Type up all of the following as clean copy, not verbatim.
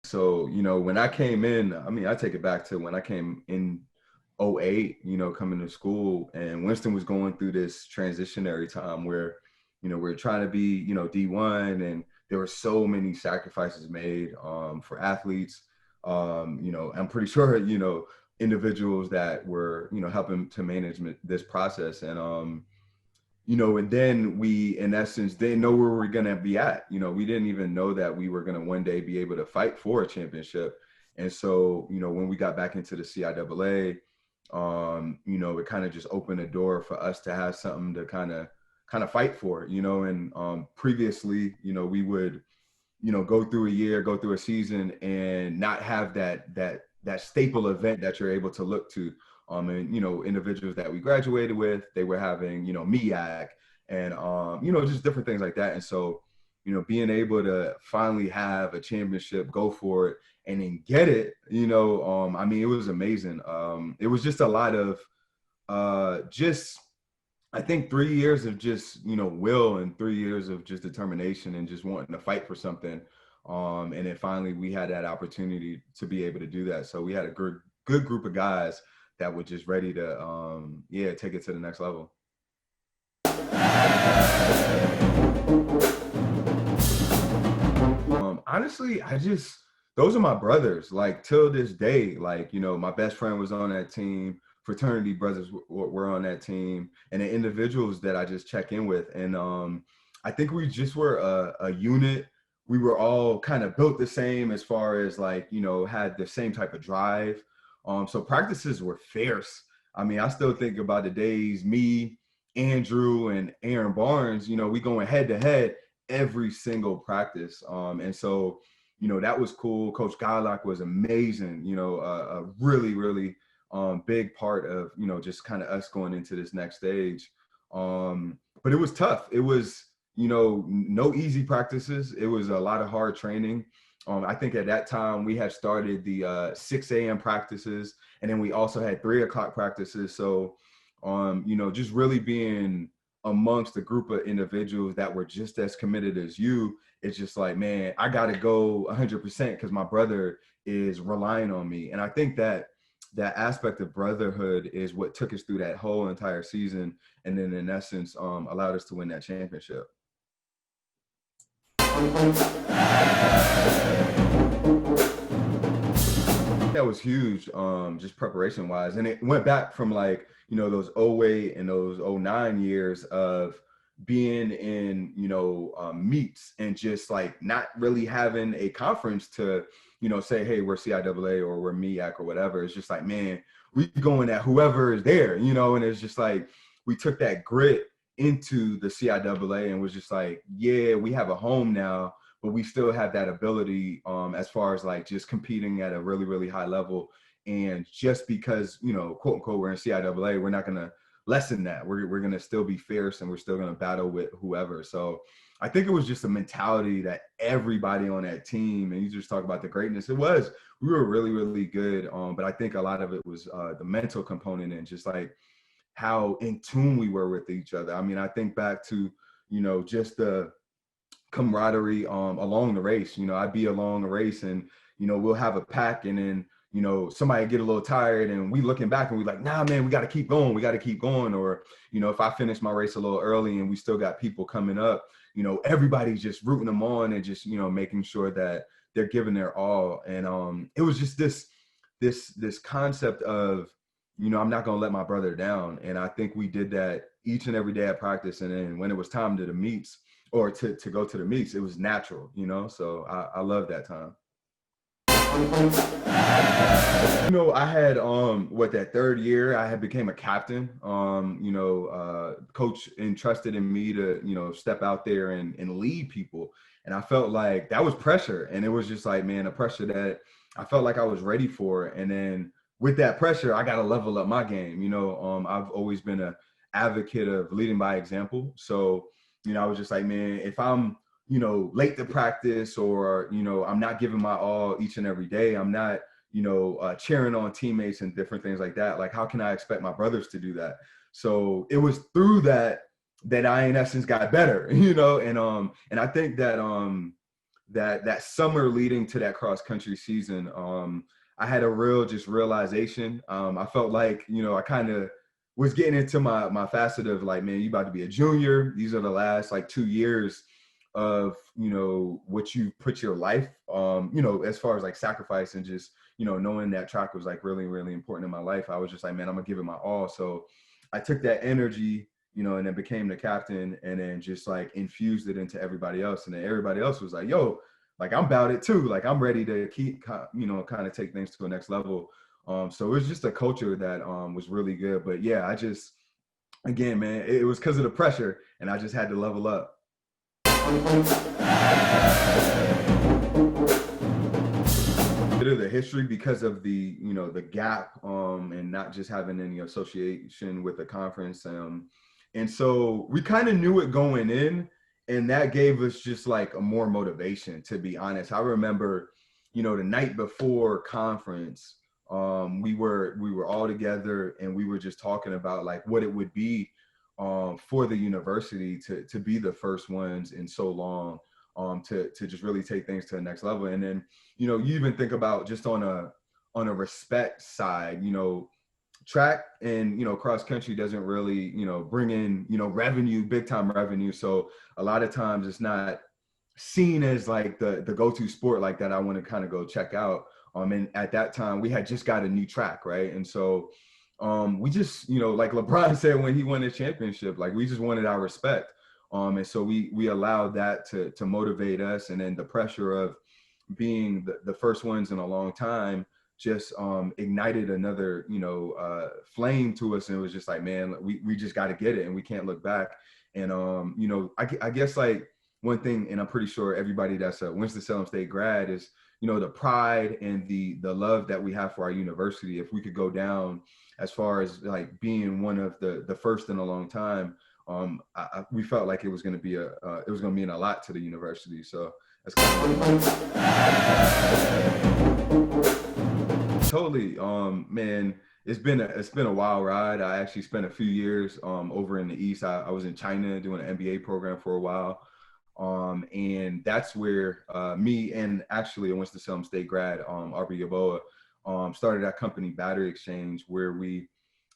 So, when I came in, I mean, I take it back to when I came in '08, coming to school, and Winston was going through this transitionary time where, we are trying to be, D1, and there were so many sacrifices made for athletes. I'm pretty sure, individuals that were, helping to manage this process. And then we, in essence, didn't know where we were going to be at. We didn't even know that we were going to one day be able to fight for a championship. And so, when we got back into the CIAA, it kind of just opened a door for us to have something to kind of fight for, and previously, we would, go through a year, go through a season and not have that staple event that you're able to look to. And, individuals that we graduated with, they were having, MEAC and, just different things like that. And so, being able to finally have a championship, go for it, and then get it, I mean, it was amazing. It was just a lot of I think 3 years of just, will, and 3 years of just determination and just wanting to fight for something. And then finally we had that opportunity to be able to do that. So we had a good group of guys that were just ready to, take it to the next level. Honestly, those are my brothers. Like, till this day, like, my best friend was on that team. Fraternity brothers were on that team, and the individuals that I just check in with. And I think we just were a unit. We were all kind of built the same as far as, like, had the same type of drive. So practices were fierce. I mean, I still think about the days, me, Andrew, and Aaron Barnes, we going head to head every single practice. And so, that was cool. Coach Guylock was amazing, a really, really big part of, just kind of us going into this next stage. But it was tough. It was, no easy practices. It was a lot of hard training. I think at that time we had started the 6 a.m. practices, and then we also had 3 o'clock practices. So, just really being amongst a group of individuals that were just as committed as you, it's just like, man, I got to go 100% because my brother is relying on me. And I think that aspect of brotherhood is what took us through that whole entire season, and then in essence allowed us to win that championship. That was huge, just preparation wise. And it went back from, like, those '08 and those '09 years of being in, meets and just, like, not really having a conference to, say, hey, we're CIAA or we're MEAC or whatever. It's just like, man, we going at whoever is there, and it's just like, we took that grit into the CIAA and was just like, yeah, we have a home now, but we still have that ability as far as, like, just competing at a really, really high level. And just because, quote unquote, we're in CIAA, we're not going to lessen that. We're going to still be fierce, and we're still going to battle with whoever. So I think it was just a mentality that everybody on that team, and you just talk about the greatness, we were really, really good. But I think a lot of it was the mental component and just, like, how in tune we were with each other. I mean, I think back to, just the camaraderie along the race. I'd be along a race and, we'll have a pack, and then, somebody get a little tired and we looking back and we like, nah, man, we got to keep going. We got to keep going. Or, if I finish my race a little early and we still got people coming up, everybody's just rooting them on and just, making sure that they're giving their all. And it was just this concept of, I'm not going to let my brother down. And I think we did that each and every day at practice. And then when it was time to the meets or to go to the meets, it was natural, so I love that time. I had that third year I had became a captain. Coach entrusted in me to step out there and lead people, and I felt like that was pressure, and it was just like, man, a pressure that I felt like I was ready for. And then with that pressure, I got to level up my game. I've always been a advocate of leading by example. So, I was just like, man, if I'm, late to practice, or, I'm not giving my all each and every day, I'm not, cheering on teammates and different things like that. Like, how can I expect my brothers to do that? So it was through that I, in essence, got better, and I think that, that summer leading to that cross country season, I had a real just realization. I felt like, I kind of was getting into my facet of like, man, you about to be a junior. These are the last like 2 years of, what you put your life, as far as like sacrifice and just, knowing that track was like really, really important in my life. I was just like, man, I'm gonna give it my all. So I took that energy, and then became the captain, and then just like infused it into everybody else. And then everybody else was like, yo, like, I'm about it too. Like, I'm ready to keep, kind of take things to the next level. So it was just a culture that was really good. But yeah, again, man, it was because of the pressure, and I just had to level up. Bit of the history because of the, the gap, and not just having any association with the conference. And so we kind of knew it going in, and that gave us just like a more motivation, to be honest. I remember, the night before conference, we were all together, and we were just talking about like what it would be for the university to be the first ones in so long, to just really take things to the next level. And then, you even think about just on a respect side, track and, cross country doesn't really, bring in, revenue, big time revenue. So a lot of times it's not seen as like the go-to sport like that I want to kind of go check out. And at that time we had just got a new track, right? And so we just, like LeBron said when he won his championship, like, we just wanted our respect. And so we allowed that to motivate us. And then the pressure of being the first ones in a long time just ignited another, flame to us. And it was just like, man, we just got to get it, and we can't look back. And, I guess like one thing, and I'm pretty sure everybody that's a Winston-Salem State grad is, the pride and the love that we have for our university. If we could go down as far as like being one of the first in a long time, we felt like it was going to be it was going to mean a lot to the university. So that's kind of totally, man. It's been a wild ride. I actually spent a few years over in the East. I was in China doing an MBA program for a while. And that's where me and actually a Winston-Salem State grad, RB Yaboa, started that company Battery Exchange, where we,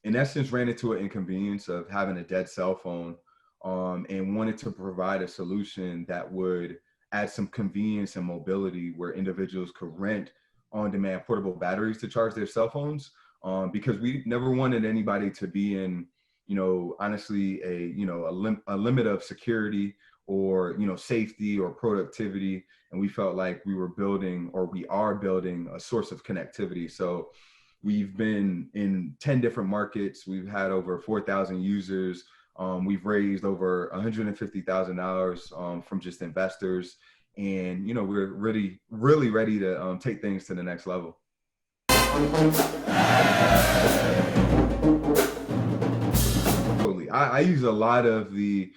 in essence, ran into an inconvenience of having a dead cell phone, and wanted to provide a solution that would add some convenience and mobility, where individuals could rent on-demand portable batteries to charge their cell phones, because we never wanted anybody to be in, honestly, a limit of security or, safety or productivity. And we felt like we are building a source of connectivity. So we've been in 10 different markets. We've had over 4,000 users. We've raised over $150,000 from just investors. And, we're really, really ready to take things to the next level. I use a lot of the,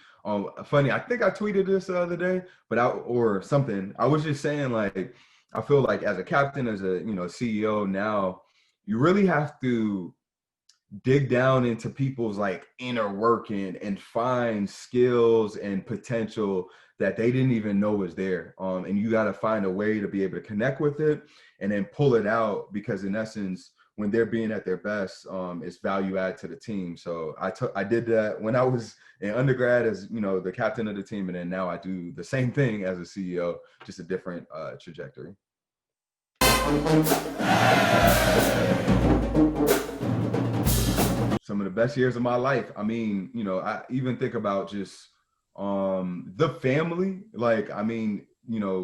funny, I think I tweeted this the other day, but or something. I was just saying, like, I feel like as a captain, as a, CEO now, you really have to dig down into people's like inner working and find skills and potential that they didn't even know was there. And you got to find a way to be able to connect with it and then pull it out, because in essence, when they're being at their best, it's value add to the team. So I did that when I was in undergrad as, the captain of the team. And then now I do the same thing as a CEO, just a different trajectory. Some of the best years of my life. I mean, I even think about just the family. Like, I mean,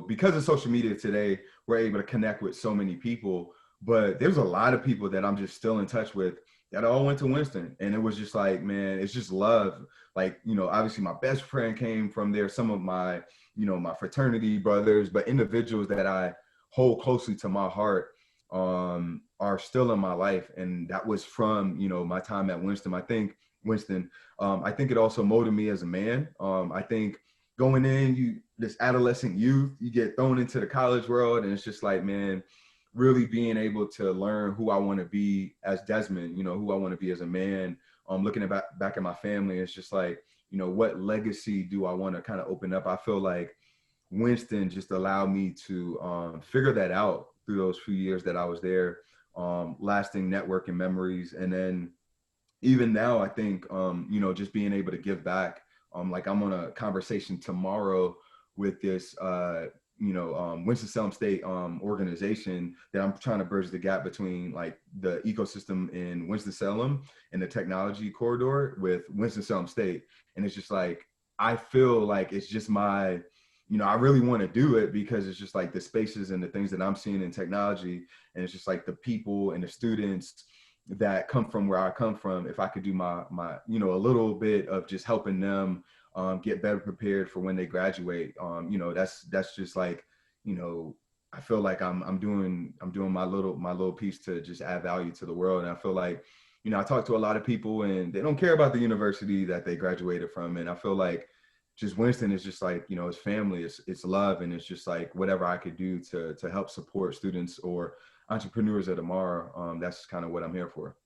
because of social media today, we're able to connect with so many people. But there's a lot of people that I'm just still in touch with that all went to Winston. And it was just like, man, it's just love. Like, obviously my best friend came from there. Some of my, my fraternity brothers, but individuals that I hold closely to my heart are still in my life. And that was from, my time at Winston. I think Winston, I think it also molded me as a man. I think going in, this adolescent youth, you get thrown into the college world, and it's just like, man, really being able to learn who I want to be as Desmond, who I want to be as a man. Looking back at my family, it's just like, what legacy do I want to kind of open up? I feel like Winston just allowed me to figure that out through those few years that I was there, lasting networking memories. And then even now, I think, just being able to give back. Like I'm on a conversation tomorrow with this, Winston-Salem State organization that I'm trying to bridge the gap between like the ecosystem in Winston-Salem and the technology corridor with Winston-Salem State. And it's just like, I feel like it's just I really want to do it because it's just like the spaces and the things that I'm seeing in technology. And it's just like the people and the students that come from where I come from. If I could do my a little bit of just helping them get better prepared for when they graduate, that's just like, I feel like I'm doing my little piece to just add value to the world. And I feel like, I talk to a lot of people and they don't care about the university that they graduated from. And I feel like just Winston is just like, it's family, it's love. And it's just like whatever I could do to help support students or entrepreneurs of tomorrow. That's kind of what I'm here for.